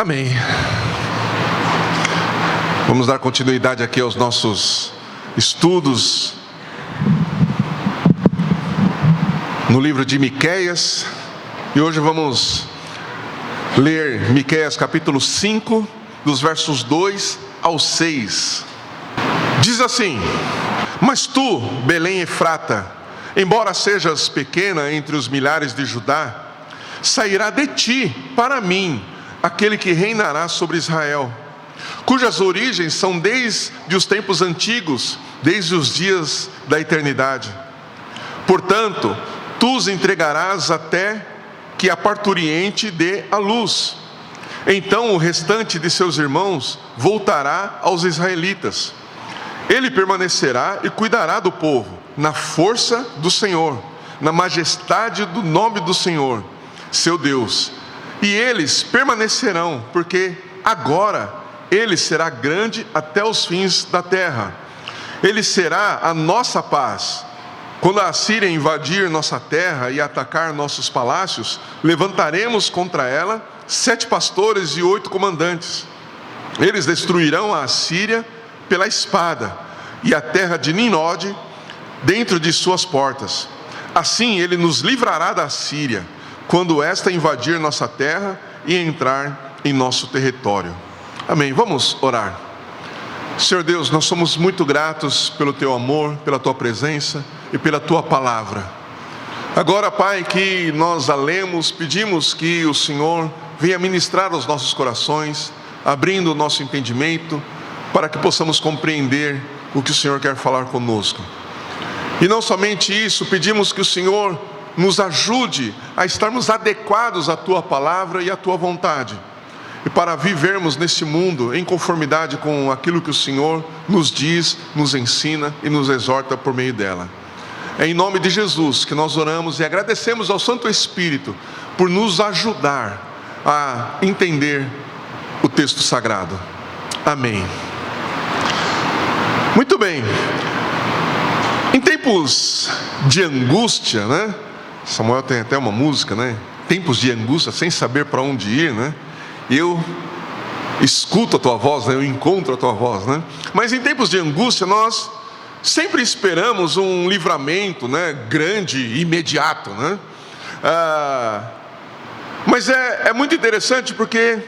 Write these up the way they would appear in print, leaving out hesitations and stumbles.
Amém. Vamos dar continuidade aqui aos nossos estudos no livro de Miqueias. E hoje vamos ler Miqueias capítulo 5, dos versos 2 ao 6. Diz assim: Mas tu, Belém Efrata, embora sejas pequena entre os milhares de Judá, sairá de ti para mim aquele que reinará sobre Israel, cujas origens são desde os tempos antigos, desde os dias da eternidade. Portanto, tu os entregarás até que a parturiente dê a luz. Então o restante de seus irmãos voltará aos israelitas. Ele permanecerá e cuidará do povo, na força do Senhor, na majestade do nome do Senhor, seu Deus. E eles permanecerão, porque agora ele será grande até os fins da terra. Ele será a nossa paz. Quando a Assíria invadir nossa terra e atacar nossos palácios, levantaremos contra ela 7 pastores e 8 comandantes. Eles destruirão a Assíria pela espada e a terra de Ninode dentro de suas portas. Assim ele nos livrará da Assíria, quando esta invadir nossa terra e entrar em nosso território. Amém. Vamos orar. Senhor Deus, nós somos muito gratos pelo Teu amor, pela Tua presença e pela Tua palavra. Agora, Pai, que nós a lemos, pedimos que o Senhor venha ministrar aos nossos corações, abrindo o nosso entendimento, para que possamos compreender o que o Senhor quer falar conosco. E não somente isso, pedimos que o Senhor nos ajude a estarmos adequados à Tua palavra e à Tua vontade, e para vivermos nesse mundo em conformidade com aquilo que o Senhor nos diz, nos ensina e nos exorta por meio dela. É em nome de Jesus que nós oramos e agradecemos ao Santo Espírito por nos ajudar a entender o texto sagrado. Amém. Muito bem. Em tempos de angústia, né? Samuel tem até uma música, né? Tempos de angústia, sem saber para onde ir, né? Eu escuto a Tua voz, né? Eu encontro a Tua voz, né? Mas em tempos de angústia, nós sempre esperamos um livramento, né? Grande, imediato, né? Mas é muito interessante porque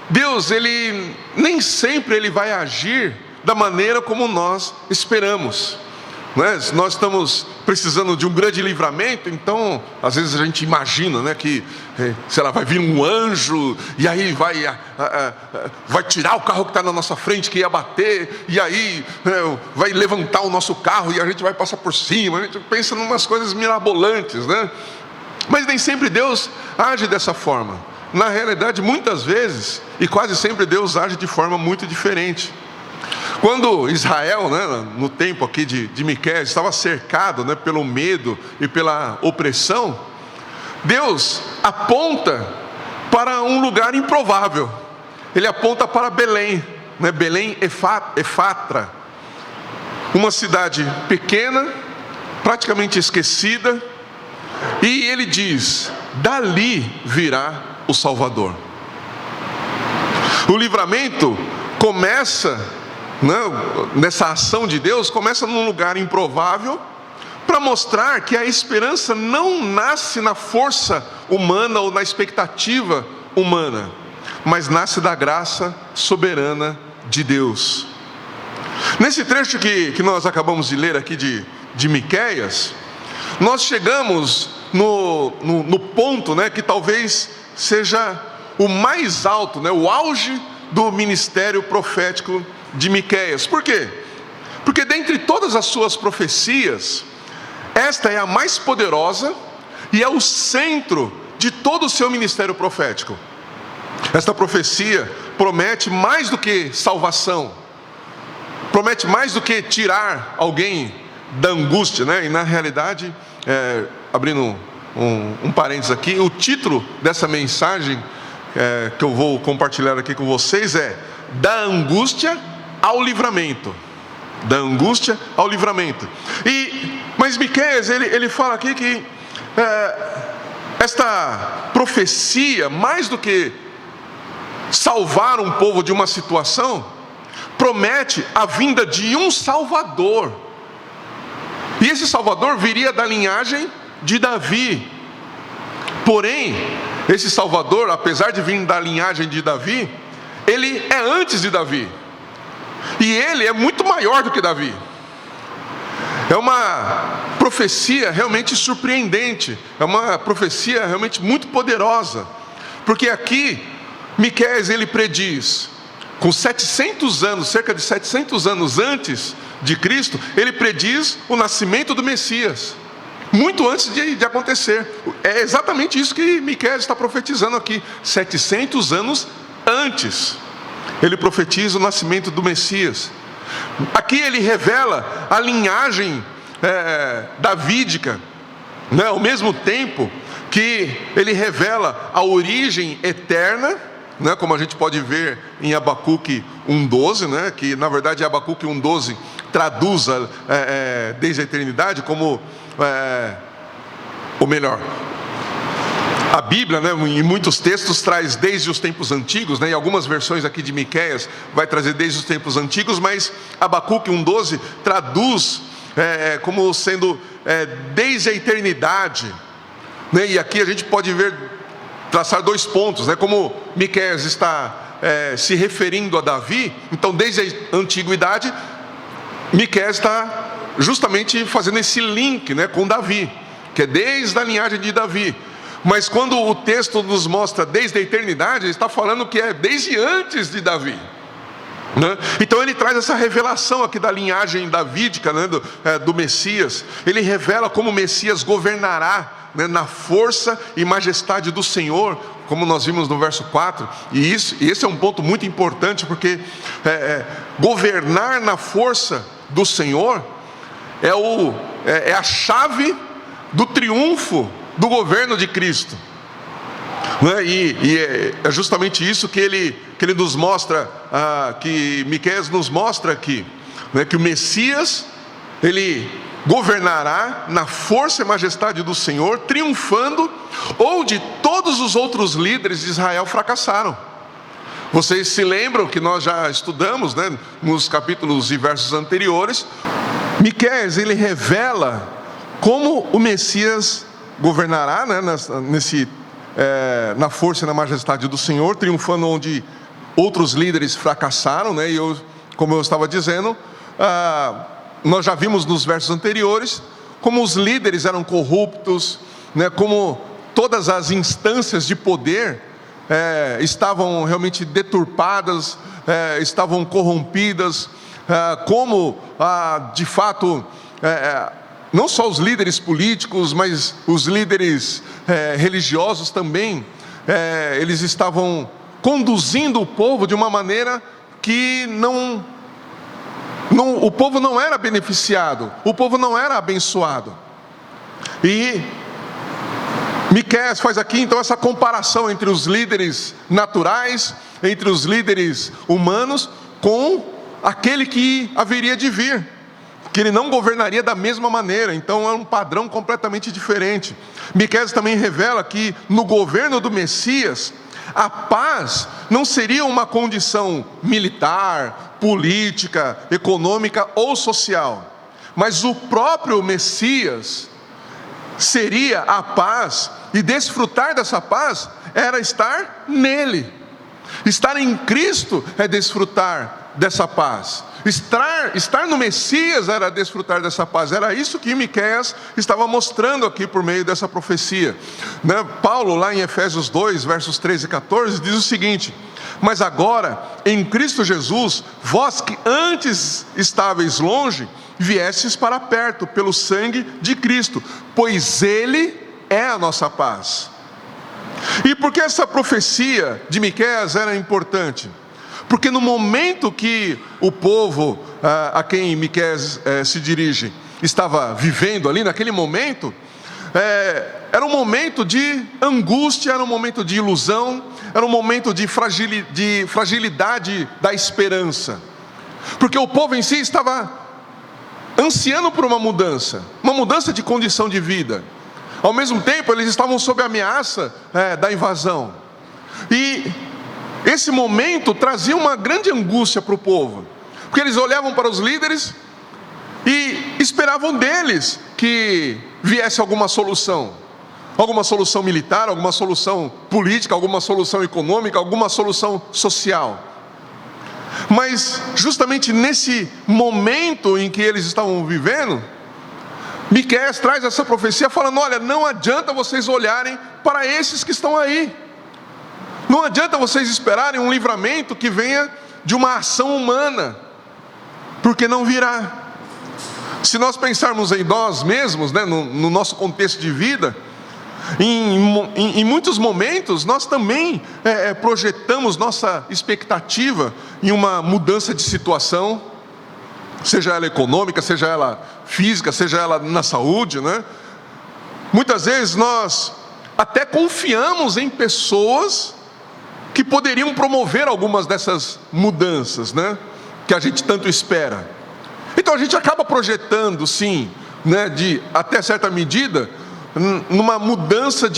Deus, Ele nem sempre Ele vai agir da maneira como nós esperamos. Nós estamos precisando de um grande livramento, então às vezes a gente imagina, né, que sei lá, vai vir um anjo e aí vai tirar o carro que está na nossa frente, que ia bater, e aí vai levantar o nosso carro e a gente vai passar por cima. A gente pensa em umas coisas mirabolantes, né? Mas nem sempre Deus age dessa forma. Na realidade, muitas vezes e quase sempre Deus age de forma muito diferente. Quando Israel, né, no tempo aqui de Miqueias, estava cercado, né, pelo medo e pela opressão, Deus aponta para um lugar improvável. Ele aponta para Belém, né, Belém Efrata, uma cidade pequena, praticamente esquecida, e ele diz: dali virá o Salvador. O livramento começa, nessa ação de Deus, começa num lugar improvável, para mostrar que a esperança não nasce na força humana ou na expectativa humana, mas nasce da graça soberana de Deus. Nesse trecho que nós acabamos de ler aqui de Miqueias, nós chegamos no ponto, né, que talvez seja o mais alto, né, o auge do ministério profético de Miqueias. Por quê? Porque dentre todas as suas profecias, esta é a mais poderosa e é o centro de todo o seu ministério profético. Esta profecia promete mais do que salvação, promete mais do que tirar alguém da angústia, né? E na realidade, abrindo um parênteses aqui, o título dessa mensagem que eu vou compartilhar aqui com vocês é: da angústia ao livramento. Da angústia ao livramento. Mas Miqueias, ele fala aqui que esta profecia, mais do que salvar um povo de uma situação, promete a vinda de um Salvador. E esse Salvador viria da linhagem de Davi. Porém, esse Salvador, apesar de vir da linhagem de Davi, ele é antes de Davi. E ele é muito maior do que Davi. É uma profecia realmente surpreendente. É uma profecia realmente muito poderosa. Porque aqui, Miqueias, ele prediz, com 700 anos, cerca de 700 anos antes de Cristo, ele prediz o nascimento do Messias. Muito antes de acontecer. É exatamente isso que Miqueias está profetizando aqui. 700 anos antes, ele profetiza o nascimento do Messias. Aqui ele revela a linhagem davídica, né? Ao mesmo tempo que ele revela a origem eterna, né? Como a gente pode ver em Abacuque 1,12, né? Que na verdade Abacuque 1,12 traduz desde a eternidade como... ou melhor, a Bíblia, né, em muitos textos traz desde os tempos antigos, né, e algumas versões aqui de Miqueias vai trazer desde os tempos antigos, mas Abacuque 1,12 traduz como sendo desde a eternidade, né, e aqui a gente pode ver, traçar dois pontos, né, como Miqueias está se referindo a Davi, então desde a antiguidade, Miqueias está justamente fazendo esse link, né, com Davi, que é desde a linhagem de Davi. Mas quando o texto nos mostra desde a eternidade, ele está falando que é desde antes de Davi, né? Então ele traz essa revelação aqui da linhagem davídica, né, do Messias. Ele revela como o Messias governará, né, na força e majestade do Senhor, como nós vimos no verso 4. E esse é um ponto muito importante, porque governar na força do Senhor é a chave do triunfo do governo de Cristo, né? E é justamente isso que ele nos mostra, que Miqueias nos mostra aqui, né? Que o Messias, ele governará na força e majestade do Senhor, triunfando onde todos os outros líderes de Israel fracassaram. Vocês se lembram que nós já estudamos, né, nos capítulos e versos anteriores, Miqueias, ele revela como o Messias governará, né, na força e na majestade do Senhor, triunfando onde outros líderes fracassaram, né? E como eu estava dizendo, nós já vimos nos versos anteriores como os líderes eram corruptos, né? Como todas as instâncias de poder estavam realmente deturpadas, estavam corrompidas, como de fato não só os líderes políticos, mas os líderes religiosos também, eles estavam conduzindo o povo de uma maneira que o povo não era beneficiado, o povo não era abençoado. E Miqueias faz aqui então essa comparação entre os líderes naturais, entre os líderes humanos, com aquele que haveria de vir, que ele não governaria da mesma maneira. Então é um padrão completamente diferente. Miqueias também revela que no governo do Messias, a paz não seria uma condição militar, política, econômica ou social, mas o próprio Messias seria a paz, e desfrutar dessa paz era estar nele. Estar em Cristo é desfrutar dessa paz. Estar no Messias era desfrutar dessa paz. Era isso que Miqueias estava mostrando aqui por meio dessa profecia, né? Paulo, lá em Efésios 2, versos 13 e 14, diz o seguinte: mas agora, em Cristo Jesus, vós que antes estáveis longe, viestes para perto pelo sangue de Cristo, pois Ele é a nossa paz. E por que essa profecia de Miqueias era importante? Porque no momento que o povo a quem Miqueias se dirige estava vivendo ali, naquele momento, era um momento de angústia, era um momento de ilusão, era um momento de fragilidade da esperança. Porque o povo em si estava ansiando por uma mudança de condição de vida. Ao mesmo tempo, eles estavam sob a ameaça da invasão. E esse momento trazia uma grande angústia para o povo, porque eles olhavam para os líderes e esperavam deles que viesse alguma solução militar, alguma solução política, alguma solução econômica, alguma solução social. Mas justamente nesse momento em que eles estavam vivendo, Miqueias traz essa profecia falando: olha, não adianta vocês olharem para esses que estão aí, não adianta vocês esperarem um livramento que venha de uma ação humana, porque não virá. Se nós pensarmos em nós mesmos, né, no nosso contexto de vida, em muitos momentos nós também projetamos nossa expectativa em uma mudança de situação, seja ela econômica, seja ela física, seja ela na saúde, né? Muitas vezes nós até confiamos em pessoas que poderiam promover algumas dessas mudanças, né, que a gente tanto espera. Então a gente acaba projetando, sim, né, de até certa medida, numa mudança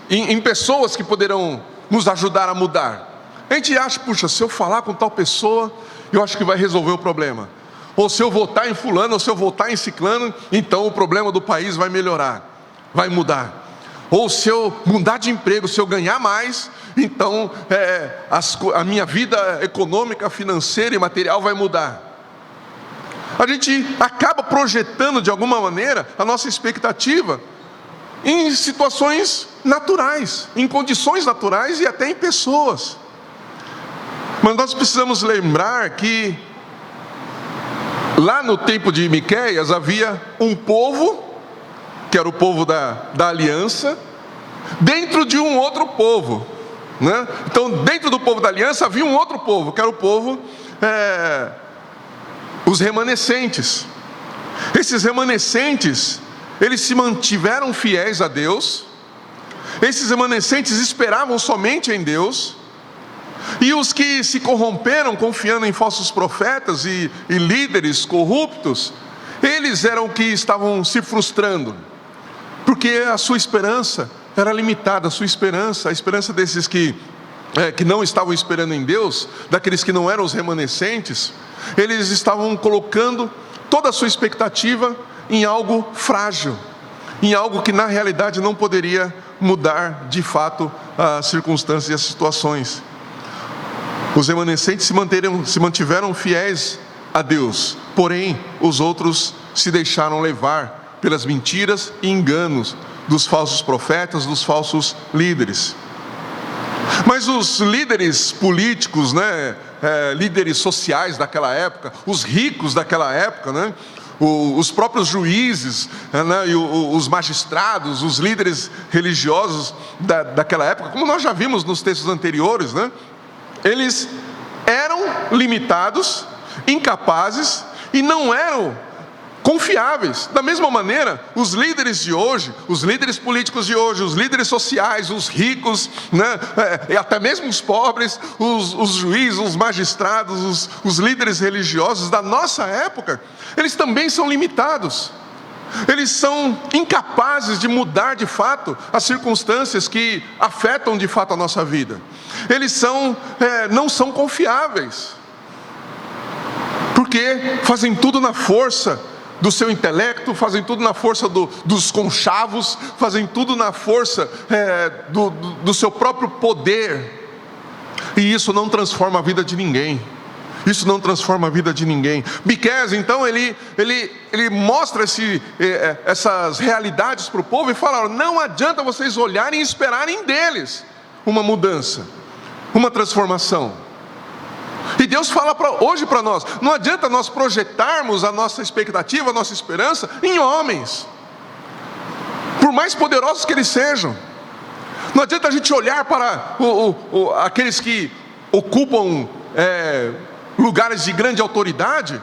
em pessoas que poderão nos ajudar a mudar. A gente acha: puxa, se eu falar com tal pessoa, eu acho que vai resolver o problema. Ou se eu votar em fulano, ou se eu votar em ciclano, então o problema do país vai melhorar, vai mudar. Ou se eu mudar de emprego, se eu ganhar mais, então a minha vida econômica, financeira e material vai mudar. A gente acaba projetando de alguma maneira a nossa expectativa em situações naturais, em condições naturais e até em pessoas. Mas nós precisamos lembrar que lá no tempo de Miqueias havia um povo, que era o povo da aliança, dentro de um outro povo, né? Então dentro do povo da aliança havia um outro povo, que era o povo, os remanescentes. Esses remanescentes, eles se mantiveram fiéis a Deus. Esses remanescentes esperavam somente em Deus. E os que se corromperam confiando em falsos profetas e líderes corruptos, eles eram que estavam se frustrando, porque a sua esperança era limitada. A esperança desses que não estavam esperando em Deus, daqueles que não eram os remanescentes, eles estavam colocando toda a sua expectativa em algo frágil, em algo que na realidade não poderia mudar de fato as circunstâncias e as situações. Os remanescentes se mantiveram fiéis a Deus, porém os outros se deixaram levar pelas mentiras e enganos dos falsos profetas, dos falsos líderes. Mas os líderes políticos, né, líderes sociais daquela época, os ricos daquela época, né, os próprios juízes, né, e os magistrados, os líderes religiosos daquela época, como nós já vimos nos textos anteriores, né, eles eram limitados, incapazes e não eram confiáveis. Da mesma maneira, os líderes de hoje, os líderes políticos de hoje, os líderes sociais, os ricos, né, e até mesmo os pobres, os juízes, os magistrados, os líderes religiosos da nossa época, eles também são limitados. Eles são incapazes de mudar de fato as circunstâncias que afetam de fato a nossa vida. Eles não são confiáveis, porque fazem tudo na força do seu intelecto, fazem tudo na força dos conchavos, fazem tudo na força do seu próprio poder. E isso não transforma a vida de ninguém. Isso não transforma a vida de ninguém. Miqueias, então, ele mostra essas realidades para o povo e fala: não adianta vocês olharem e esperarem deles uma mudança, uma transformação. E Deus fala hoje para nós: não adianta nós projetarmos a nossa expectativa, a nossa esperança em homens, por mais poderosos que eles sejam. Não adianta a gente olhar para aqueles que ocupam lugares de grande autoridade,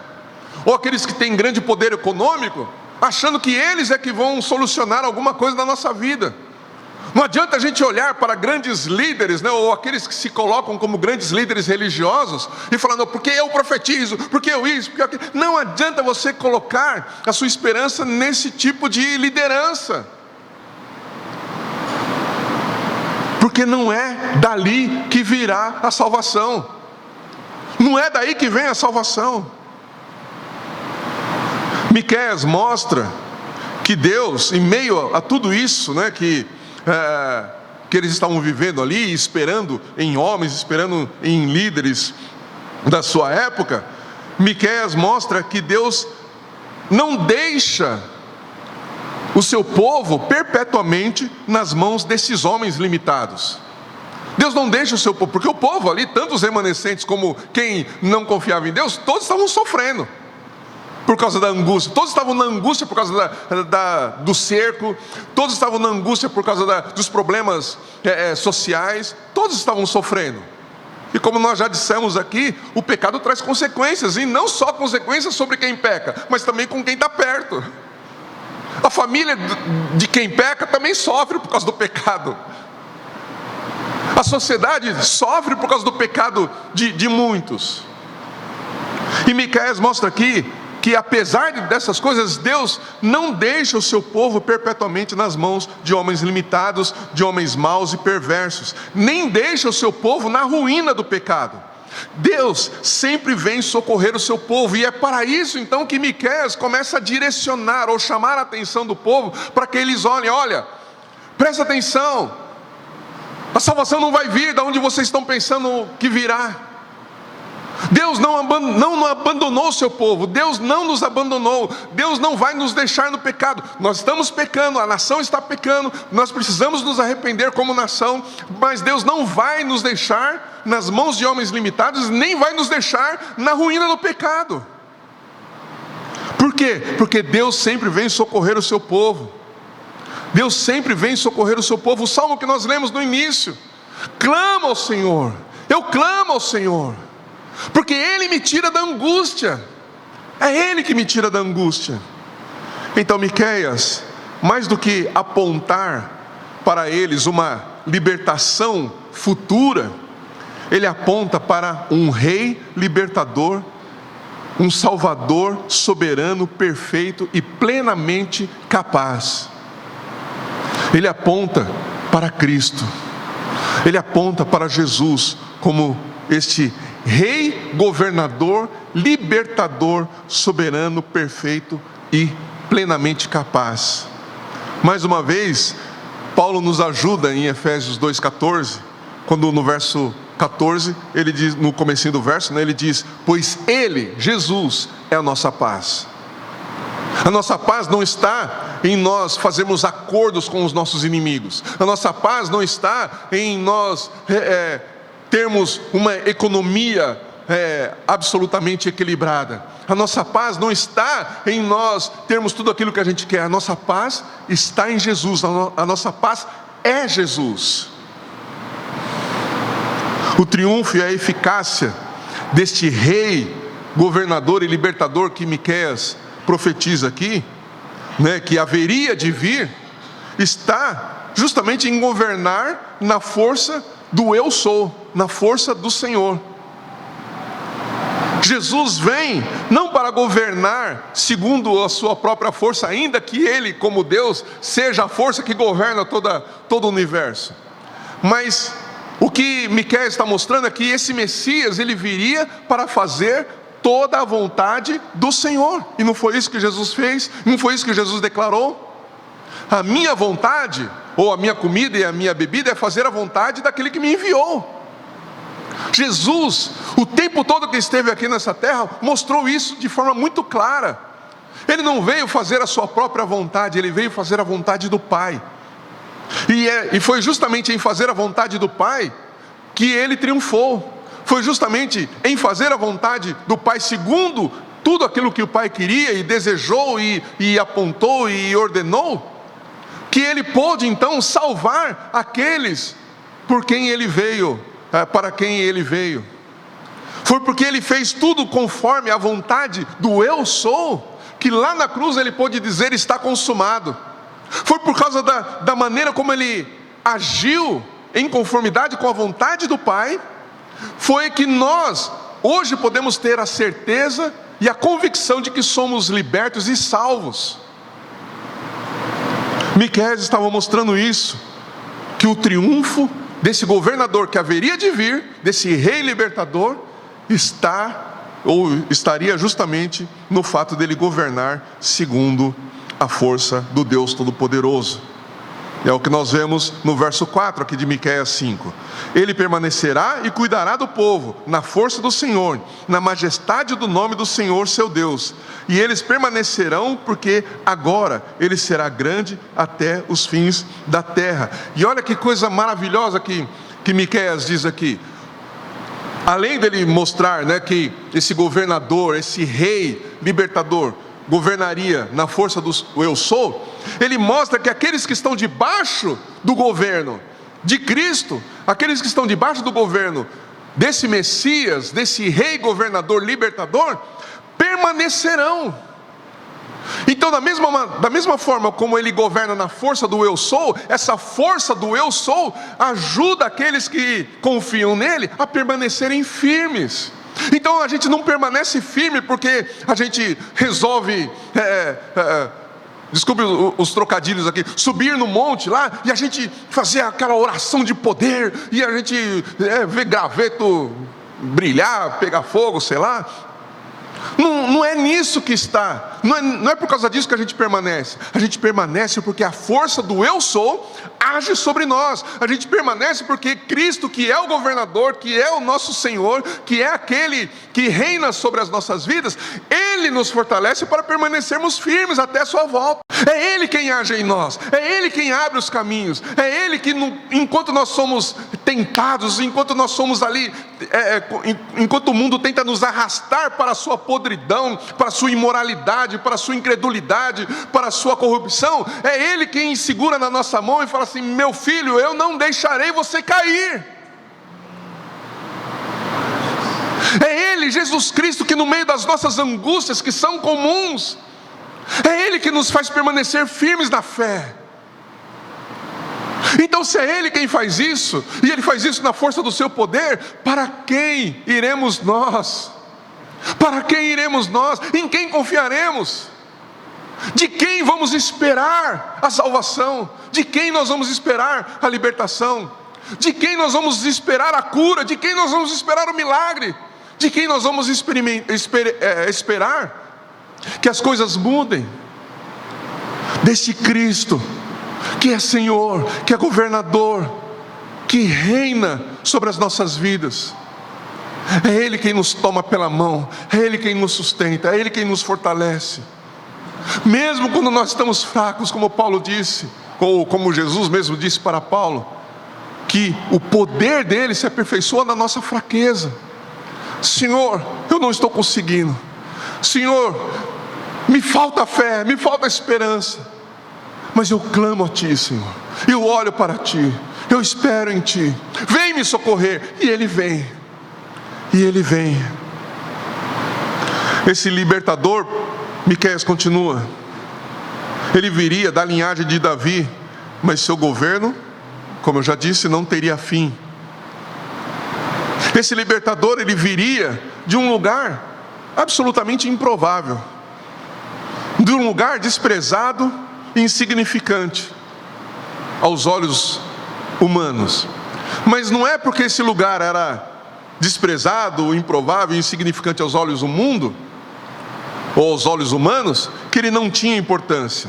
ou aqueles que têm grande poder econômico, achando que eles é que vão solucionar alguma coisa na nossa vida. Não adianta a gente olhar para grandes líderes, né, ou aqueles que se colocam como grandes líderes religiosos e falar: não, porque eu profetizo, porque eu isso, porque aquilo. Não adianta você colocar a sua esperança nesse tipo de liderança, porque porque não é dali que virá a salvação. Não é daí que vem a salvação. Miqueias mostra que Deus, em meio a tudo isso, né, que eles estavam vivendo ali, esperando em homens, esperando em líderes da sua época, Miqueias mostra que Deus não deixa o seu povo perpetuamente nas mãos desses homens limitados. Deus não deixa o seu povo, porque o povo ali, tanto os remanescentes como quem não confiava em Deus, todos estavam sofrendo por causa da angústia. Todos estavam na angústia por causa do cerco, todos estavam na angústia por causa dos problemas sociais, todos estavam sofrendo. E como nós já dissemos aqui, o pecado traz consequências, e não só consequências sobre quem peca, mas também com quem está perto. A família de quem peca também sofre por causa do pecado. A sociedade sofre por causa do pecado de muitos. E Miqueias mostra aqui que, apesar dessas coisas, Deus não deixa o seu povo perpetuamente nas mãos de homens limitados, de homens maus e perversos, nem deixa o seu povo na ruína do pecado. Deus sempre vem socorrer o seu povo, e é para isso então que Miqueias começa a direcionar ou chamar a atenção do povo, para que eles olhem: presta atenção, a salvação não vai vir de onde vocês estão pensando que virá. Deus não abandonou o seu povo, Deus não nos abandonou, Deus não vai nos deixar no pecado. Nós estamos pecando, a nação está pecando, nós precisamos nos arrepender como nação, mas Deus não vai nos deixar nas mãos de homens limitados, nem vai nos deixar na ruína do pecado. Por quê? Porque Deus sempre vem socorrer o seu povo. Deus sempre vem socorrer o seu povo. O salmo que nós lemos no início: clama ao Senhor, eu clamo ao Senhor, porque Ele me tira da angústia. É Ele que me tira da angústia. Então Miqueias, mais do que apontar para eles uma libertação futura, ele aponta para um rei libertador, um salvador soberano, perfeito e plenamente capaz. Ele aponta para Cristo, ele aponta para Jesus como este Rei, governador, libertador, soberano, perfeito e plenamente capaz. Mais uma vez, Paulo nos ajuda em Efésios 2,14, quando no verso 14, ele diz, no comecinho do verso, ele diz: pois Ele, Jesus, é a nossa paz. A nossa paz não está em nós fazermos acordos com os nossos inimigos. A nossa paz não está em nós termos uma economia absolutamente equilibrada. A nossa paz não está em nós termos tudo aquilo que a gente quer. A nossa paz está em Jesus. A nossa paz é Jesus. O triunfo e a eficácia deste rei, governador e libertador que Miqueias profetiza aqui, que haveria de vir, está justamente em governar na força do eu sou, na força do Senhor. Jesus vem não para governar segundo a sua própria força, ainda que Ele, como Deus, seja a força que governa todo o universo. Mas o que Miqueias está mostrando é que esse Messias, ele viria para fazer toda a vontade do Senhor. E não foi isso que Jesus fez? Não foi isso que Jesus declarou? A minha vontade, ou a minha comida e a minha bebida, é fazer a vontade daquele que me enviou. Jesus, o tempo todo que esteve aqui nessa terra, mostrou isso de forma muito clara. Ele não veio fazer a sua própria vontade, ele veio fazer a vontade do Pai. E foi justamente em fazer a vontade do Pai que ele triunfou. Foi justamente em fazer a vontade do Pai, segundo tudo aquilo que o Pai queria e desejou e apontou e ordenou, que ele pôde então salvar aqueles por quem ele veio, para quem ele veio. Foi porque ele fez tudo conforme a vontade do eu sou, que lá na cruz ele pôde dizer: está consumado. Foi por causa da maneira como ele agiu em conformidade com a vontade do Pai, foi que nós hoje podemos ter a certeza e a convicção de que somos libertos e salvos. Miqueias estava mostrando isso, que o triunfo desse governador que haveria de vir, desse rei libertador, estaria justamente no fato dele governar segundo a força do Deus Todo-Poderoso. É o que nós vemos no verso 4 aqui de Miqueias 5. Ele permanecerá e cuidará do povo, na força do Senhor, na majestade do nome do Senhor seu Deus. E eles permanecerão, porque agora ele será grande até os fins da terra. E olha que coisa maravilhosa que Miqueias diz aqui. Além dele mostrar, né, que esse governador, esse rei libertador, governaria na força do eu sou, ele mostra que aqueles que estão debaixo do governo de Cristo, aqueles que estão debaixo do governo desse Messias, desse rei governador libertador, permanecerão. Então, da mesma forma como ele governa na força do eu sou, essa força do eu sou ajuda aqueles que confiam nele a permanecerem firmes. Então a gente não permanece firme porque a gente resolve, desculpe os trocadilhos aqui, subir no monte lá e a gente fazer aquela oração de poder e a gente ver graveto brilhar, pegar fogo, sei lá. Não é nisso que está, não é por causa disso que a gente permanece porque a força do eu sou age sobre nós. A gente permanece porque Cristo, que é o governador, que é o nosso Senhor, que é aquele que reina sobre as nossas vidas, Ele nos fortalece para permanecermos firmes até a sua volta. É Ele quem age em nós, é Ele quem abre os caminhos, é Ele que enquanto nós somos tentados, enquanto nós somos ali, enquanto o mundo tenta nos arrastar para a sua podridão, para a sua imoralidade, para a sua incredulidade, para a sua corrupção, é Ele quem segura na nossa mão e fala assim: meu filho, eu não deixarei você cair. É Ele, Jesus Cristo, que no meio das nossas angústias, que são comuns, é Ele que nos faz permanecer firmes na fé. Então, se é Ele quem faz isso, e Ele faz isso na força do seu poder, para quem iremos nós? Para quem iremos nós? Em quem confiaremos? De quem vamos esperar a salvação? De quem nós vamos esperar a libertação? De quem nós vamos esperar a cura? De quem nós vamos esperar o milagre? De quem nós vamos esperar que as coisas mudem? Deste Cristo, que é Senhor, que é governador, que reina sobre as nossas vidas. É Ele quem nos toma pela mão, é Ele quem nos sustenta, é Ele quem nos fortalece. Mesmo quando nós estamos fracos, como Paulo disse, ou como Jesus mesmo disse para Paulo, que o poder dele se aperfeiçoa na nossa fraqueza. Senhor, eu não estou conseguindo. Senhor, me falta fé, me falta esperança. Mas eu clamo a Ti, Senhor. Eu olho para Ti, eu espero em Ti. Vem me socorrer. E Ele vem. E Ele vem. Esse libertador, Miqueias continua, ele viria da linhagem de Davi, mas seu governo, como eu já disse, não teria fim. Esse libertador, ele viria de um lugar absolutamente improvável, de um lugar desprezado e insignificante aos olhos humanos. Mas não é porque esse lugar era desprezado, improvável e insignificante aos olhos do mundo, ou aos olhos humanos, que ele não tinha importância.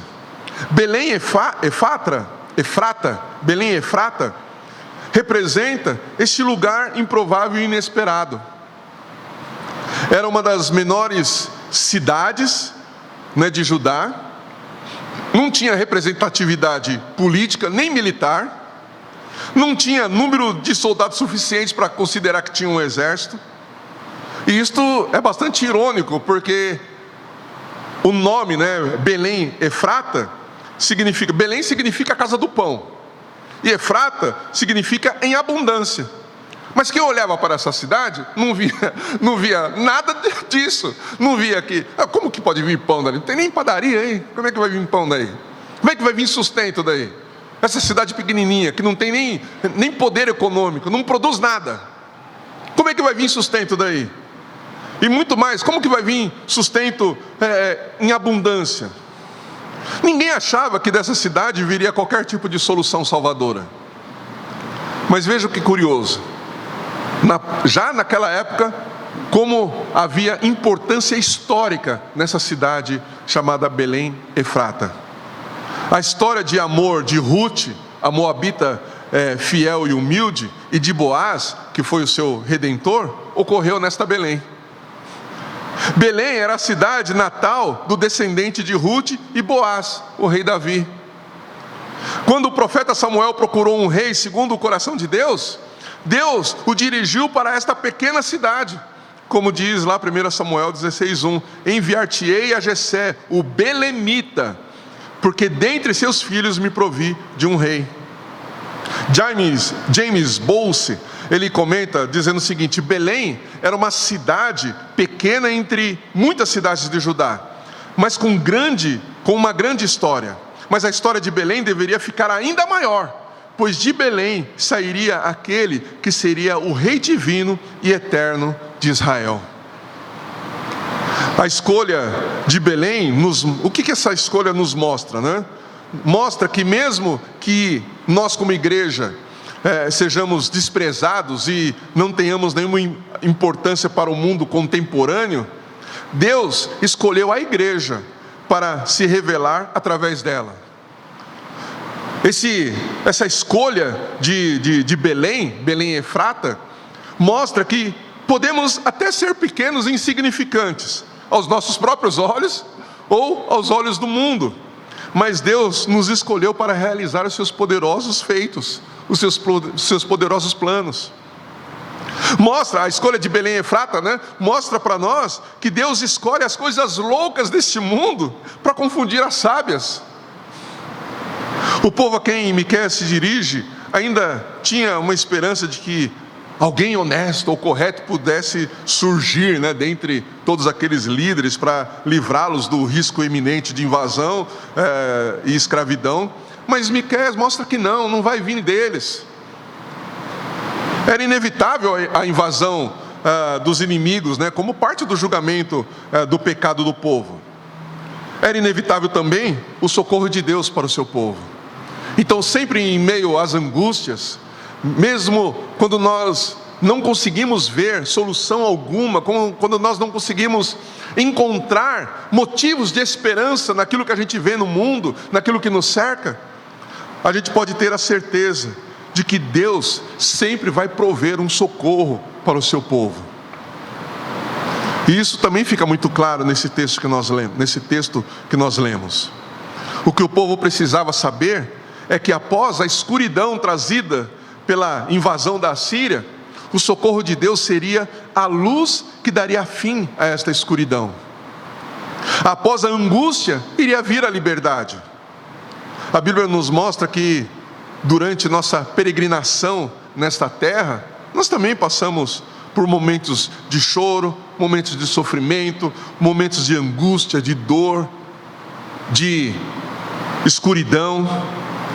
Belém Efrata, Belém Efrata, representa este lugar improvável e inesperado. Era uma das menores cidades, de Judá, não tinha representatividade política nem militar, não tinha número de soldados suficientes para considerar que tinha um exército. E isto é bastante irônico, porque o nome, Belém Efrata, Belém significa casa do pão, e Efrata significa em abundância. Mas quem olhava para essa cidade não via nada disso. Não via que, como que pode vir pão dali? Não tem nem padaria aí, como é que vai vir pão daí? Como é que vai vir sustento daí? Essa cidade pequenininha, que não tem nem poder econômico, não produz nada, como é que vai vir sustento daí? E muito mais, como que vai vir sustento em abundância? Ninguém achava que dessa cidade viria qualquer tipo de solução salvadora. Mas veja que curioso, já naquela época, como havia importância histórica nessa cidade chamada Belém Efrata. A história de amor de Ruth, a moabita fiel e humilde, e de Boaz, que foi o seu redentor, ocorreu nesta Belém. Belém era a cidade natal do descendente de Ruth e Boaz, o rei Davi. Quando o profeta Samuel procurou um rei segundo o coração de Deus, Deus o dirigiu para esta pequena cidade. Como diz lá 1 Samuel 16:1, enviar-te-ei a Jessé, o belemita, porque dentre seus filhos me provi de um rei. James Boyce, ele comenta dizendo o seguinte: Belém era uma cidade pequena entre muitas cidades de Judá, mas com uma grande história. Mas a história de Belém deveria ficar ainda maior, pois de Belém sairia aquele que seria o Rei divino e eterno de Israel. A escolha de Belém, o que essa escolha nos mostra, né? Mostra que mesmo que nós como igreja sejamos desprezados e não tenhamos nenhuma importância para o mundo contemporâneo, Deus escolheu a igreja para se revelar através dela. Essa escolha de Belém Efrata, mostra que podemos até ser pequenos e insignificantes aos nossos próprios olhos ou aos olhos do mundo, mas Deus nos escolheu para realizar os seus poderosos feitos, os seus poderosos planos. A escolha de Belém Efrata, né? Mostra para nós que Deus escolhe as coisas loucas deste mundo para confundir as sábias. O povo a quem Miqueias se dirige ainda tinha uma esperança de que alguém honesto ou correto pudesse surgir, né, dentre todos aqueles líderes para livrá-los do risco iminente de invasão e escravidão. Mas Miqueias mostra que não vai vir deles. Era inevitável a invasão dos inimigos, né, como parte do julgamento do pecado do povo. Era inevitável também o socorro de Deus para o seu povo. Então, sempre em meio às angústias, mesmo quando nós não conseguimos ver solução alguma, quando nós não conseguimos encontrar motivos de esperança naquilo que a gente vê no mundo, naquilo que nos cerca, a gente pode ter a certeza de que Deus sempre vai prover um socorro para o seu povo. E isso também fica muito claro nesse texto que nós lemos. O que o povo precisava saber é que após a escuridão trazida pela invasão da Assíria, o socorro de Deus seria a luz que daria fim a esta escuridão. Após a angústia, iria vir a liberdade. A Bíblia nos mostra que durante nossa peregrinação nesta terra, nós também passamos por momentos de choro, momentos de sofrimento, momentos de angústia, de dor, de escuridão,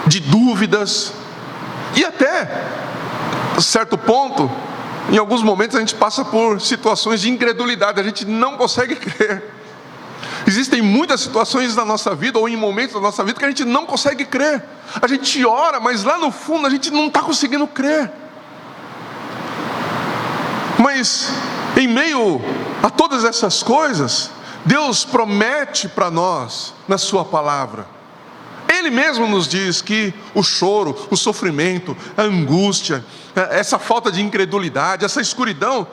de dúvidas, e até certo ponto, em alguns momentos a gente passa por situações de incredulidade, a gente não consegue crer. Existem muitas situações na nossa vida, ou em momentos da nossa vida, que a gente não consegue crer. A gente ora, mas lá no fundo a gente não está conseguindo crer. Mas em meio a todas essas coisas, Deus promete para nós, na sua palavra, Ele mesmo nos diz que o choro, o sofrimento, a angústia, essa falta de incredulidade, essa escuridão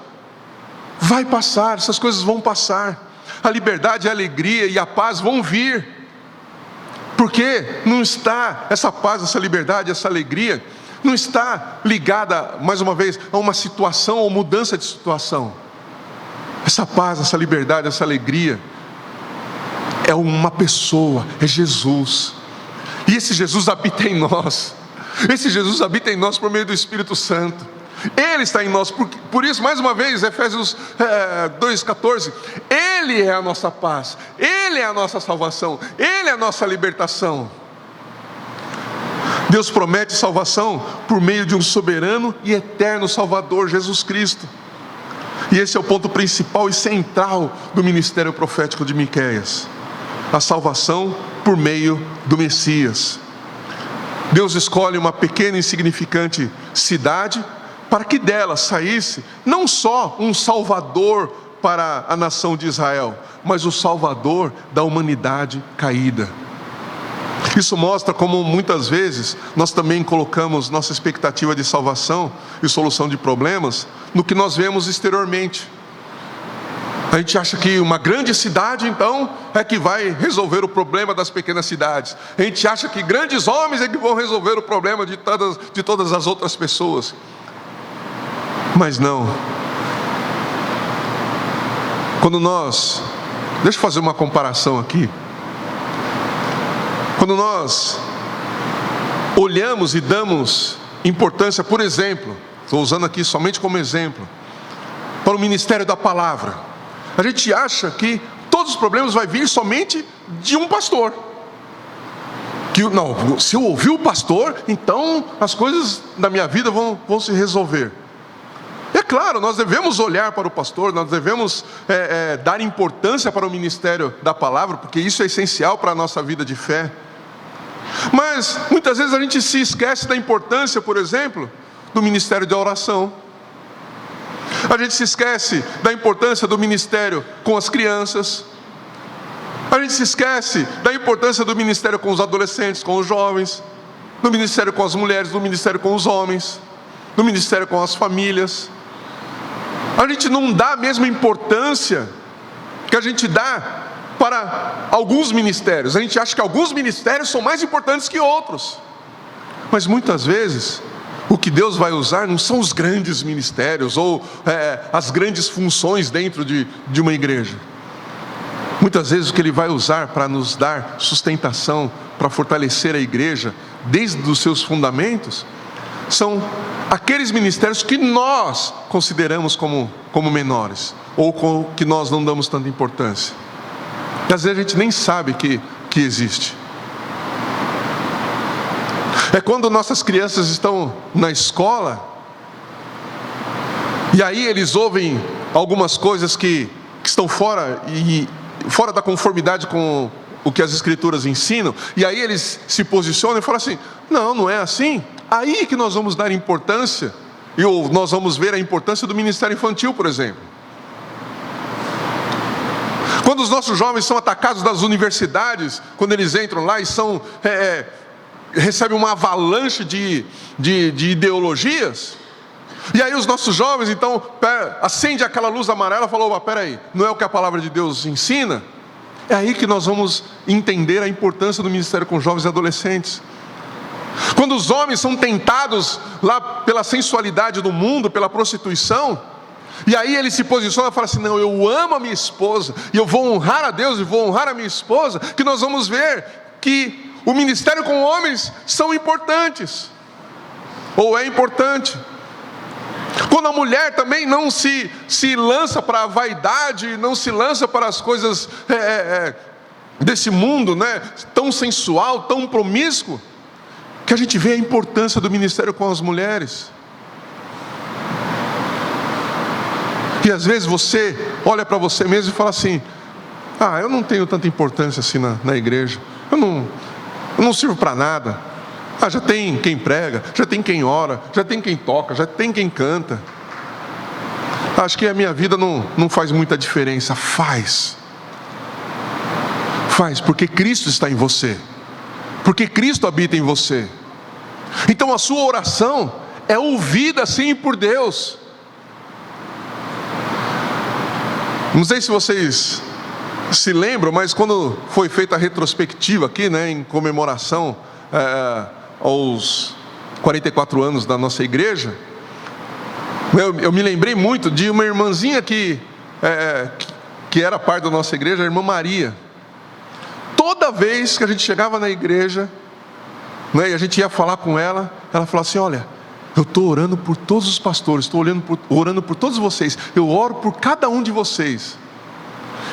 vai passar, essas coisas vão passar. A liberdade, a alegria e a paz vão vir. Porque não está essa paz, essa liberdade, essa alegria, não está ligada, mais uma vez, a uma situação ou mudança de situação. Essa paz, essa liberdade, essa alegria é uma pessoa, é Jesus. E esse Jesus habita em nós. Esse Jesus habita em nós por meio do Espírito Santo. Ele está em nós. Por isso, mais uma vez, Efésios 2,14, Ele é a nossa paz, Ele é a nossa salvação, Ele é a nossa libertação. Deus promete salvação por meio de um soberano e eterno Salvador, Jesus Cristo. E esse é o ponto principal e central do ministério profético de Miqueias: a salvação por meio do Messias. Deus escolhe uma pequena e insignificante cidade para que dela saísse não só um Salvador para a nação de Israel, mas o Salvador da humanidade caída. Isso mostra como muitas vezes nós também colocamos nossa expectativa de salvação e solução de problemas no que nós vemos exteriormente. A gente acha que uma grande cidade, então, é que vai resolver o problema das pequenas cidades. A gente acha que grandes homens é que vão resolver o problema de todas as outras pessoas. Mas não. Deixa eu fazer uma comparação aqui. Quando nós olhamos e damos importância, por exemplo, estou usando aqui somente como exemplo, para o ministério da palavra, a gente acha que todos os problemas vão vir somente de um pastor. Se eu ouvir o pastor, então as coisas da minha vida vão se resolver. É claro, nós devemos olhar para o pastor, nós devemos dar importância para o ministério da palavra, porque isso é essencial para a nossa vida de fé. Mas muitas vezes a gente se esquece da importância, por exemplo, do ministério de oração. A gente se esquece da importância do ministério com as crianças. A gente se esquece da importância do ministério com os adolescentes, com os jovens, do ministério com as mulheres, do ministério com os homens, do ministério com as famílias. A gente não dá a mesma importância que a gente dá para alguns ministérios. A gente acha que alguns ministérios são mais importantes que outros. Mas muitas vezes, o que Deus vai usar não são os grandes ministérios ou as grandes funções dentro de uma igreja. Muitas vezes o que Ele vai usar para nos dar sustentação, para fortalecer a igreja, desde os seus fundamentos, são aqueles ministérios que nós consideramos como menores, ou que nós não damos tanta importância. E às vezes a gente nem sabe que existe. É quando nossas crianças estão na escola, e aí eles ouvem algumas coisas que estão fora da conformidade com o que as Escrituras ensinam, e aí eles se posicionam e falam assim: não é assim. Aí que nós vamos dar importância, e nós vamos ver a importância do ministério infantil, por exemplo. Quando os nossos jovens são atacados das universidades, quando eles entram lá e recebem uma avalanche de ideologias, e aí os nossos jovens então acende aquela luz amarela e falam: peraí, não é o que a palavra de Deus ensina? É aí que nós vamos entender a importância do ministério com jovens e adolescentes. Quando os homens são tentados lá pela sensualidade do mundo, pela prostituição, e aí ele se posiciona e fala assim: não, eu amo a minha esposa, e eu vou honrar a Deus e vou honrar a minha esposa, que nós vamos ver que o ministério com homens são importantes, ou é importante. Quando a mulher também não se lança para a vaidade, não se lança para as coisas desse mundo, né, tão sensual, tão promíscuo, que a gente vê a importância do ministério com as mulheres. E às vezes você olha para você mesmo e fala assim: eu não tenho tanta importância assim na igreja, eu não sirvo para nada. Já tem quem prega, já tem quem ora, já tem quem toca, já tem quem canta. Acho que a minha vida não faz muita diferença. Faz, porque Cristo está em você, porque Cristo habita em você. Então a sua oração é ouvida sim por Deus. Não sei se vocês se lembram, mas quando foi feita a retrospectiva aqui, né, em comemoração aos 44 anos da nossa igreja, eu me lembrei muito de uma irmãzinha que era parte da nossa igreja, a irmã Maria. Toda vez que a gente chegava na igreja, né, e a gente ia falar com ela falava assim: olha, eu estou orando por todos os pastores, estou orando por todos vocês, eu oro por cada um de vocês,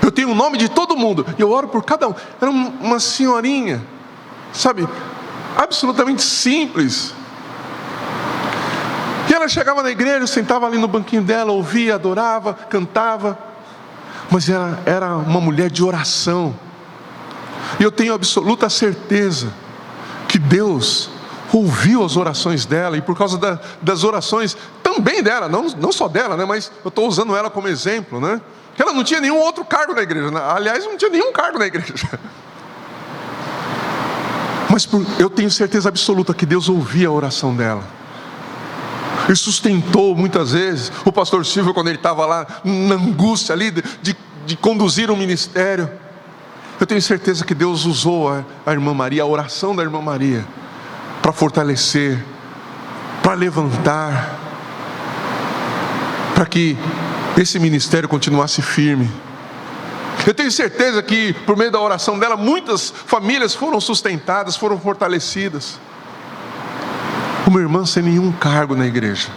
eu tenho o nome de todo mundo, eu oro por cada um. Era uma senhorinha, sabe, absolutamente simples. E ela chegava na igreja, sentava ali no banquinho dela, ouvia, adorava, cantava, mas ela era uma mulher de oração. E eu tenho absoluta certeza que Deus ouviu as orações dela, e por causa das orações também dela, não só dela, né? Mas eu estou usando ela como exemplo, né? Que ela não tinha nenhum outro cargo na igreja, né? Aliás, não tinha nenhum cargo na igreja. Mas eu tenho certeza absoluta que Deus ouvia a oração dela e sustentou muitas vezes o pastor Silvio, quando ele estava lá na angústia ali de conduzir um ministério. Eu tenho certeza que Deus usou a irmã Maria, a oração da irmã Maria, para fortalecer, para levantar, para que esse ministério continuasse firme. Eu tenho certeza que por meio da oração dela, muitas famílias foram sustentadas, foram fortalecidas. Uma irmã sem nenhum cargo na igreja,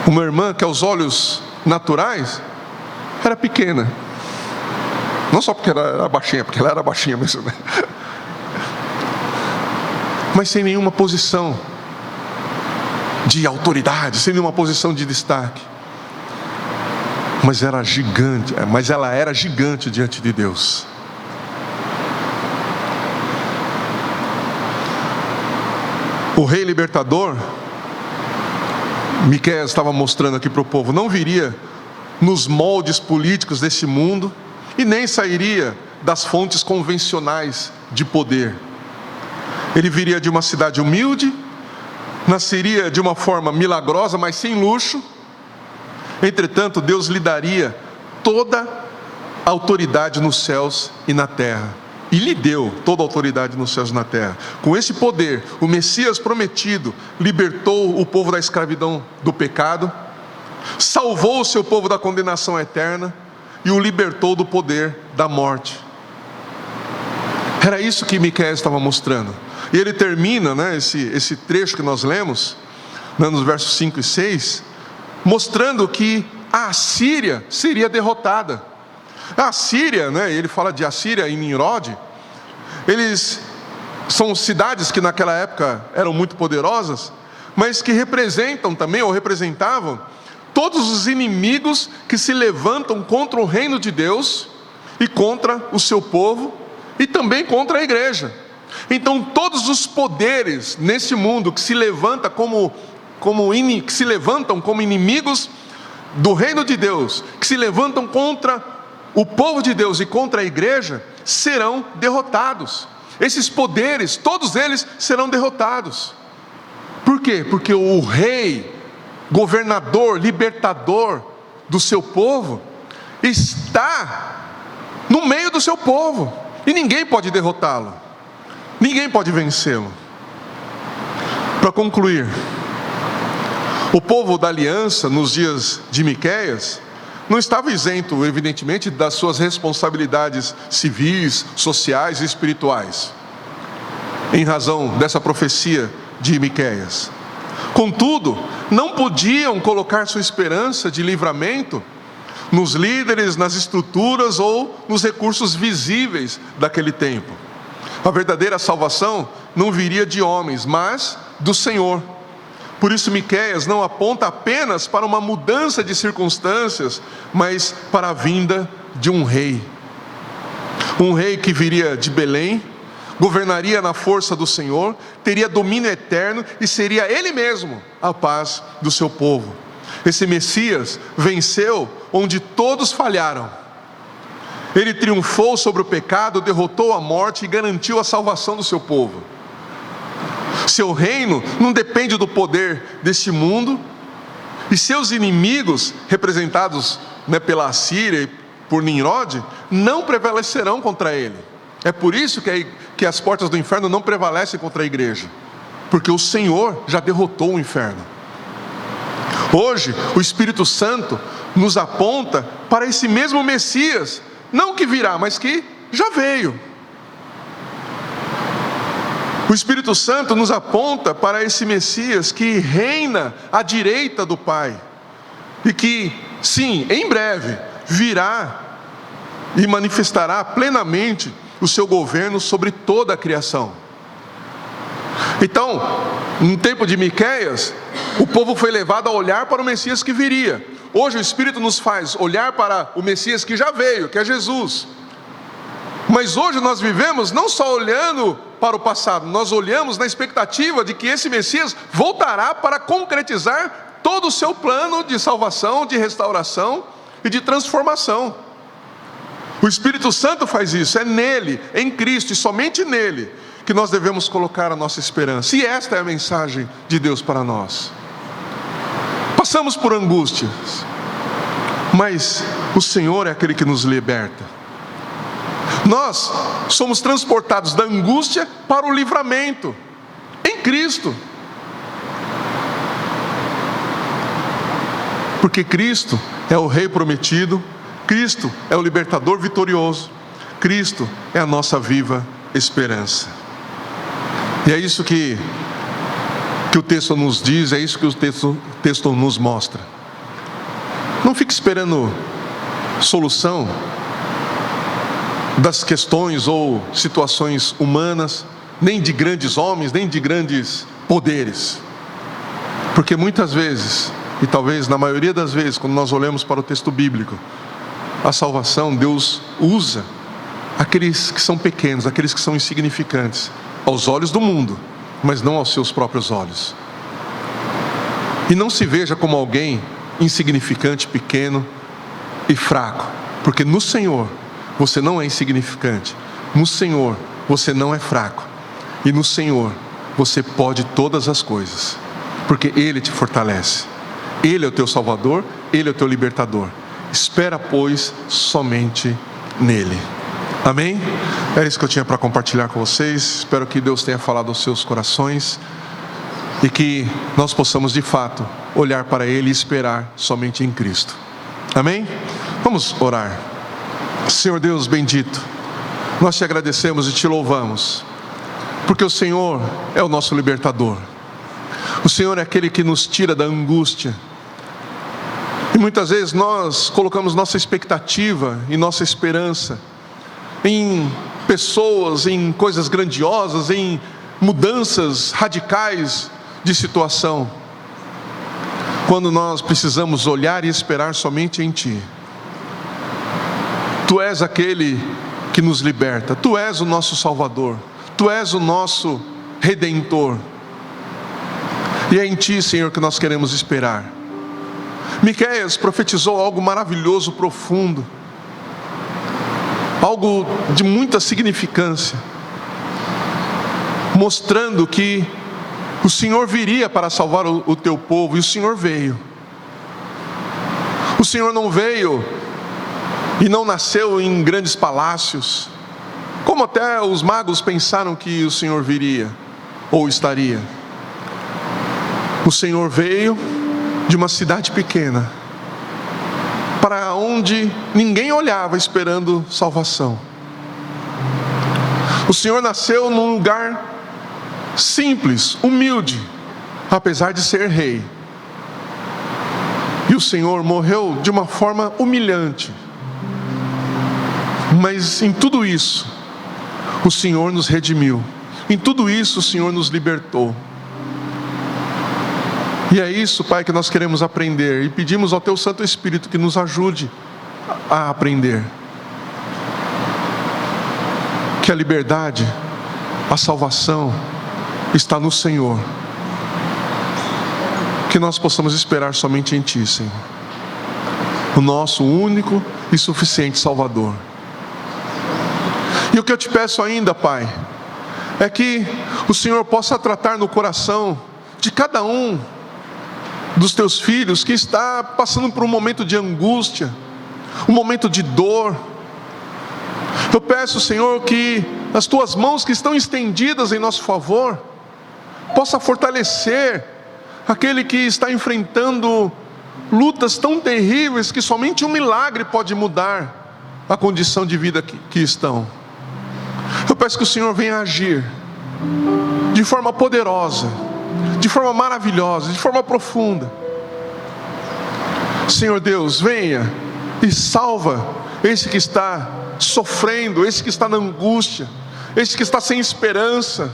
uma irmã que aos olhos naturais era pequena, não só porque ela era baixinha, porque ela era baixinha mesmo, né? Mas sem nenhuma posição de autoridade, sem nenhuma posição de destaque. Mas ela era gigante diante de Deus. O rei libertador, Miqueias estava mostrando aqui para o povo, não viria nos moldes políticos desse mundo e nem sairia das fontes convencionais de poder. Ele viria de uma cidade humilde, nasceria de uma forma milagrosa, mas sem luxo. Entretanto, Deus lhe daria toda a autoridade nos céus e na terra. E lhe deu toda a autoridade nos céus e na terra. Com esse poder, o Messias prometido libertou o povo da escravidão do pecado, salvou o seu povo da condenação eterna e o libertou do poder da morte. Era isso que Miqueias estava mostrando. E ele termina, né, esse trecho que nós lemos, né, nos versos 5 e 6, mostrando que a Assíria seria derrotada. A Assíria, né, ele fala de Assíria e Nimrod, eles são cidades que naquela época eram muito poderosas, mas que representam também, ou representavam, todos os inimigos que se levantam contra o reino de Deus e contra o seu povo e também contra a igreja. Então todos os poderes nesse mundo que se levantam como inimigos do reino de Deus, que se levantam contra o povo de Deus e contra a igreja, serão derrotados. Esses poderes, todos eles serão derrotados. Por quê? Porque o rei, governador, libertador do seu povo, está no meio do seu povo, e ninguém pode derrotá-lo, ninguém pode vencê-lo. Para concluir, o povo da aliança, nos dias de Miqueias, não estava isento, evidentemente, das suas responsabilidades civis, sociais e espirituais, em razão dessa profecia de Miqueias. Contudo, não podiam colocar sua esperança de livramento nos líderes, nas estruturas ou nos recursos visíveis daquele tempo. A verdadeira salvação não viria de homens, mas do Senhor. Por isso Miqueias não aponta apenas para uma mudança de circunstâncias, mas para a vinda de um rei. Um rei que viria de Belém, governaria na força do Senhor, teria domínio eterno e seria Ele mesmo a paz do seu povo. Esse Messias venceu onde todos falharam. Ele triunfou sobre o pecado, derrotou a morte e garantiu a salvação do seu povo. Seu reino não depende do poder deste mundo, e seus inimigos, representados, né, pela Assíria e por Nimrod, não prevalecerão contra ele. É por isso que as portas do inferno não prevalecem contra a igreja, porque o Senhor já derrotou o inferno. Hoje, o Espírito Santo nos aponta para esse mesmo Messias, não que virá, mas que já veio. O Espírito Santo nos aponta para esse Messias que reina à direita do Pai, e que, sim, em breve, virá e manifestará plenamente o seu governo sobre toda a criação. Então, no tempo de Miqueias, o povo foi levado a olhar para o Messias que viria. Hoje o Espírito nos faz olhar para o Messias que já veio, que é Jesus. Mas hoje nós vivemos não só olhando para o passado, nós olhamos na expectativa de que esse Messias voltará para concretizar todo o seu plano de salvação, de restauração e de transformação. O Espírito Santo faz isso, é nele, em Cristo e somente nele que nós devemos colocar a nossa esperança. E esta é a mensagem de Deus para nós. Passamos por angústias, mas o Senhor é aquele que nos liberta. Nós somos transportados da angústia para o livramento em Cristo. Porque Cristo é o Rei prometido, Cristo é o libertador vitorioso, Cristo é a nossa viva esperança. E é isso que o texto nos diz, é isso que o texto nos mostra. Não fique esperando solução das questões ou situações humanas, nem de grandes homens, nem de grandes poderes. Porque muitas vezes, e talvez na maioria das vezes, quando nós olhamos para o texto bíblico, a salvação, Deus usa aqueles que são pequenos, aqueles que são insignificantes, aos olhos do mundo, mas não aos seus próprios olhos. E não se veja como alguém insignificante, pequeno e fraco, porque no Senhor você não é insignificante, no Senhor você não é fraco, e no Senhor você pode todas as coisas, porque Ele te fortalece. Ele é o teu Salvador, Ele é o teu libertador. Espera, pois, somente nele. Amém? Era isso que eu tinha para compartilhar com vocês. Espero que Deus tenha falado aos seus corações e que nós possamos de fato olhar para Ele e esperar somente em Cristo. Amém? Vamos orar. Senhor Deus bendito, nós te agradecemos e te louvamos, porque o Senhor é o nosso libertador. O Senhor é aquele que nos tira da angústia. E muitas vezes nós colocamos nossa expectativa e nossa esperança em pessoas, em coisas grandiosas, em mudanças radicais de situação, quando nós precisamos olhar e esperar somente em Ti. Tu és aquele que nos liberta, Tu és o nosso Salvador, Tu és o nosso Redentor. E é em Ti, Senhor, que nós queremos esperar. Miqueias profetizou algo maravilhoso, profundo, algo de muita significância, mostrando que o Senhor viria para salvar o teu povo, e o Senhor veio. O Senhor não veio e não nasceu em grandes palácios, como até os magos pensaram que o Senhor viria ou estaria. O Senhor veio de uma cidade pequena, para onde ninguém olhava esperando salvação. O Senhor nasceu num lugar simples, humilde, apesar de ser rei. E o Senhor morreu de uma forma humilhante. Mas em tudo isso, o Senhor nos redimiu. Em tudo isso, o Senhor nos libertou. E é isso, Pai, que nós queremos aprender. E pedimos ao Teu Santo Espírito que nos ajude a aprender. Que a liberdade, a salvação está no Senhor. Que nós possamos esperar somente em Ti, Senhor, o nosso único e suficiente Salvador. E o que eu te peço ainda, Pai, é que o Senhor possa tratar no coração de cada um dos Teus filhos que está passando por um momento de angústia, um momento de dor. Eu peço, Senhor, que as Tuas mãos que estão estendidas em nosso favor possa fortalecer aquele que está enfrentando lutas tão terríveis que somente um milagre pode mudar a condição de vida que estão. Eu peço que o Senhor venha agir de forma poderosa, de forma maravilhosa, de forma profunda. Senhor Deus, venha e salva esse que está sofrendo, esse que está na angústia, esse que está sem esperança,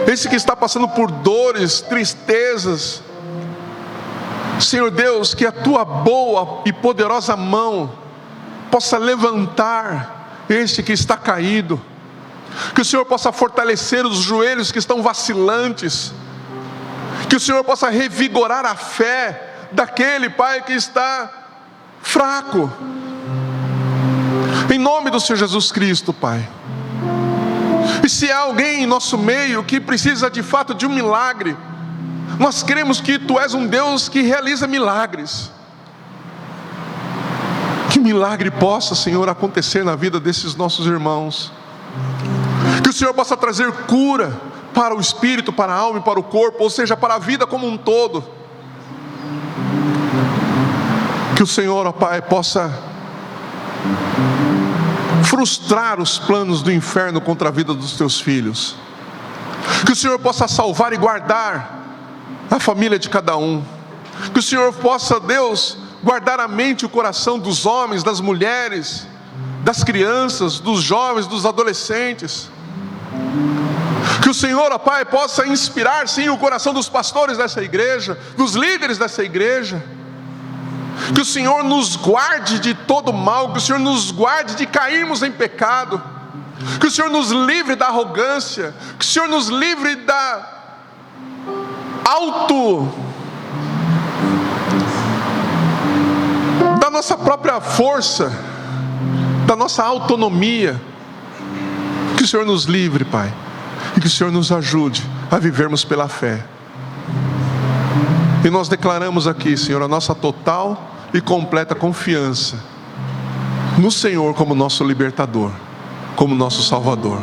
esse que está passando por dores, tristezas. Senhor Deus, que a Tua boa e poderosa mão possa levantar esse que está caído, Que o Senhor possa fortalecer os joelhos que estão vacilantes. Que o Senhor possa revigorar a fé daquele, Pai, que está fraco. Em nome do Senhor Jesus Cristo, Pai. E se há alguém em nosso meio que precisa de fato de um milagre, nós cremos que Tu és um Deus que realiza milagres. Que milagre possa, Senhor, acontecer na vida desses nossos irmãos. Que o Senhor possa trazer cura para o espírito, para a alma e para o corpo, ou seja, para a vida como um todo. Que o Senhor, ó Pai, possa frustrar os planos do inferno contra a vida dos Teus filhos. Que o Senhor possa salvar e guardar a família de cada um. Que o Senhor possa, Deus, guardar a mente e o coração dos homens, das mulheres, das crianças, dos jovens, dos adolescentes. Que o Senhor, ó Pai, possa inspirar sim o coração dos pastores dessa igreja, dos líderes dessa igreja. Que o Senhor nos guarde de todo mal, que o Senhor nos guarde de cairmos em pecado, que o Senhor nos livre da arrogância, que o Senhor nos livre da nossa própria força, da nossa autonomia. Que o Senhor nos livre, Pai, e que o Senhor nos ajude a vivermos pela fé. E nós declaramos aqui, Senhor, a nossa total e completa confiança no Senhor como nosso libertador, como nosso Salvador.